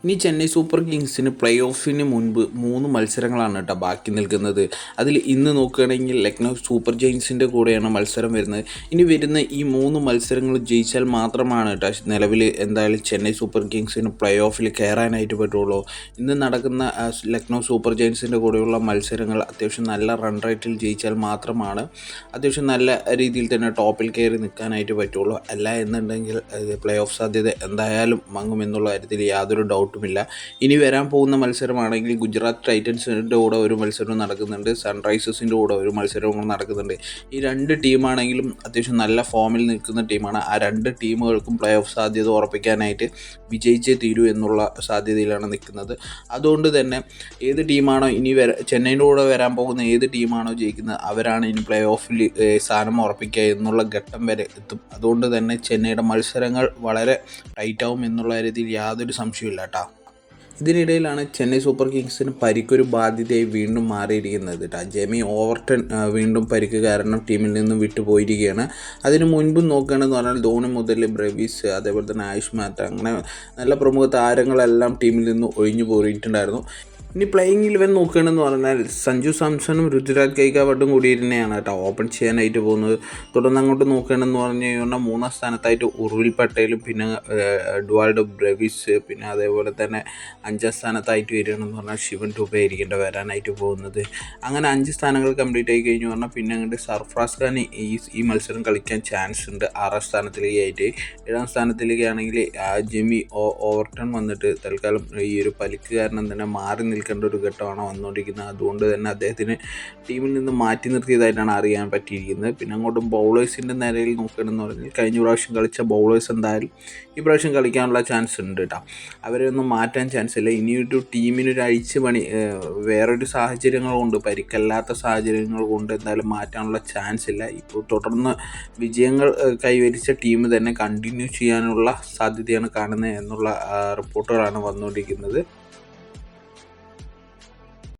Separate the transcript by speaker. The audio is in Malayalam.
Speaker 1: ഇനി ചെന്നൈ സൂപ്പർ കിങ്സിന് പ്ലേ ഓഫിന് മുൻപ് 3 മത്സരങ്ങളാണ് കേട്ടോ ബാക്കി നിൽക്കുന്നത്. അതിൽ ഇന്ന് നോക്കുകയാണെങ്കിൽ ലക്നൗ സൂപ്പർ ജയൻസിൻ്റെ കൂടെയാണ് മത്സരം വരുന്നത്. ഇനി വരുന്ന ഈ 3 മത്സരങ്ങൾ ജയിച്ചാൽ മാത്രമാണ് കേട്ടോ നിലവിൽ എന്തായാലും ചെന്നൈ സൂപ്പർ കിങ്സിന് പ്ലേ ഓഫിൽ കയറാനായിട്ട് പറ്റുള്ളൂ. ഇന്ന് നടക്കുന്ന ലക്നൗ സൂപ്പർ ജയൻസിൻ്റെ കൂടെയുള്ള മത്സരങ്ങൾ അത്യാവശ്യം നല്ല റൺ റേറ്റിൽ ജയിച്ചാൽ മാത്രമാണ് അത്യാവശ്യം നല്ല രീതിയിൽ തന്നെ ടോപ്പിൽ കയറി നിൽക്കാനായിട്ട് പറ്റുള്ളൂ. അല്ല എന്നുണ്ടെങ്കിൽ പ്ലേ ഓഫ് സാധ്യത എന്തായാലും മങ്ങുമെന്നുള്ള കാര്യത്തിൽ യാതൊരു ഡൗട്ടുമില്ല. ഇനി വരാൻ പോകുന്ന മത്സരമാണെങ്കിൽ ഗുജറാത്ത് ടൈറ്റൻസിൻ്റെ കൂടെ ഒരു മത്സരവും നടക്കുന്നുണ്ട്, സൺറൈസേഴ്സിൻ്റെ കൂടെ ഒരു മത്സരവും നടക്കുന്നുണ്ട്. ഈ 2 ടീമാണെങ്കിലും അത്യാവശ്യം നല്ല ഫോമിൽ നിൽക്കുന്ന ടീമാണ്. ആ 2 ടീമുകൾക്കും പ്ലേ ഓഫ് സാധ്യത ഉറപ്പിക്കാനായിട്ട് വിജയിച്ചേ തീരൂ എന്നുള്ള സാധ്യതയിലാണ് നിൽക്കുന്നത്. അതുകൊണ്ട് തന്നെ ഏത് ടീമാണോ ഇനി ചെന്നൈൻ്റെ കൂടെ വരാൻ പോകുന്ന ഏത് ടീമാണോ ജയിക്കുന്നത് അവരാണ് ഇനി പ്ലേ ഓഫിൽ സ്ഥാനം ഉറപ്പിക്കുക എന്നുള്ള ഘട്ടം വരെ എത്തും. അതുകൊണ്ട് തന്നെ ചെന്നൈയുടെ മത്സരങ്ങൾ വളരെ ടൈറ്റാവും എന്നുള്ള കാര്യത്തിൽ യാതൊരു സംശയമില്ല കേട്ടോ. ഇതിനിടയിലാണ് ചെന്നൈ സൂപ്പർ കിങ്സിന് പരിക്കൊരു ബാധ്യതയായി വീണ്ടും മാറിയിരിക്കുന്നത് കേട്ടോ. ജെമി ഓവർട്ടൺ വീണ്ടും പരിക്ക് കാരണം ടീമിൽ നിന്നും വിട്ടുപോയിരിക്കുകയാണ്. അതിന് മുൻപും നോക്കുകയാണെന്ന് പറഞ്ഞാൽ ധോണി മുതൽ ബ്രെവിസ്, അതേപോലെ തന്നെ ആയുഷ് മാറ്റ, അങ്ങനെ നല്ല പ്രമുഖ താരങ്ങളെല്ലാം ടീമിൽ നിന്ന് ഒഴിഞ്ഞു പോയിട്ടുണ്ടായിരുന്നു. ഇനി പ്ലേയിങ് 11 നോക്കുകയാണെന്ന് പറഞ്ഞാൽ സഞ്ജു സാംസണും ഋതുരാജ് ഗൈക്വാഡും കൂടി തന്നെയാണ് കേട്ടോ ഓപ്പൺ ചെയ്യാനായിട്ട് പോകുന്നത്. തുടർന്ന് അങ്ങോട്ട് നോക്കുകയാണെന്ന് പറഞ്ഞു കഴിഞ്ഞാൽ 3-ാം സ്ഥാനത്തായിട്ട് ഉർവിൽ പട്ടേലും പിന്നെ ഡുവാൾഡോ ബ്രെവിസ്, പിന്നെ അതേപോലെ തന്നെ 5-ാം സ്ഥാനത്തായിട്ട് വരികയാണെന്ന് പറഞ്ഞാൽ ശിവൻ ദുബെ ആയിരിക്കേണ്ട വരാനായിട്ട് പോകുന്നത്. അങ്ങനെ 5 സ്ഥാനങ്ങൾ കംപ്ലീറ്റ് ആയി കഴിഞ്ഞു പറഞ്ഞാൽ പിന്നെ അങ്ങോട്ട് സർഫ്രാസ് ഖാൻ ഈ മത്സരം കളിക്കാൻ ചാൻസ് ഉണ്ട് 6-ാം സ്ഥാനത്തിലേക്കായിട്ട്. 7-ാം സ്ഥാനത്തിലേക്കാണെങ്കിൽ ജെമി ഓവർട്ടൺ വന്നിട്ട് തൽക്കാലം ഈ ഒരു പരിക്ക് കാരണം തന്നെ മാറി നിൽക്കേണ്ട ഒരു ഘട്ടമാണ് വന്നുകൊണ്ടിരിക്കുന്നത്. അതുകൊണ്ട് തന്നെ അദ്ദേഹത്തിന് ടീമിൽ നിന്ന് മാറ്റി നിർത്തിയതായിട്ടാണ് അറിയാൻ പറ്റിയിരിക്കുന്നത്. പിന്നെ അങ്ങോട്ടും ബൗളേഴ്സിൻ്റെ നിരയിൽ നോക്കുകയാണെന്ന് പറഞ്ഞാൽ കഴിഞ്ഞ പ്രാവശ്യം കളിച്ച ബൗളേഴ്സ് എന്തായാലും ഈ പ്രാവശ്യം കളിക്കാനുള്ള ചാൻസ് ഉണ്ട് കേട്ടോ. അവരെയൊന്നും മാറ്റാൻ ചാൻസ് ഇല്ല. ഇനിയൊരു ടീമിനൊരു അഴിച്ചുപണി വേറൊരു സാഹചര്യങ്ങൾ കൊണ്ട്, പരിക്കല്ലാത്ത സാഹചര്യങ്ങൾ കൊണ്ട് എന്തായാലും മാറ്റാനുള്ള ചാൻസ് ഇല്ല. ഇപ്പോൾ തുടർന്ന് വിജയങ്ങൾ കൈവരിച്ച ടീം തന്നെ കണ്ടിന്യൂ ചെയ്യാനുള്ള സാധ്യതയാണ് കാണുന്നത് എന്നുള്ള റിപ്പോർട്ടുകളാണ് വന്നുകൊണ്ടിരിക്കുന്നത്.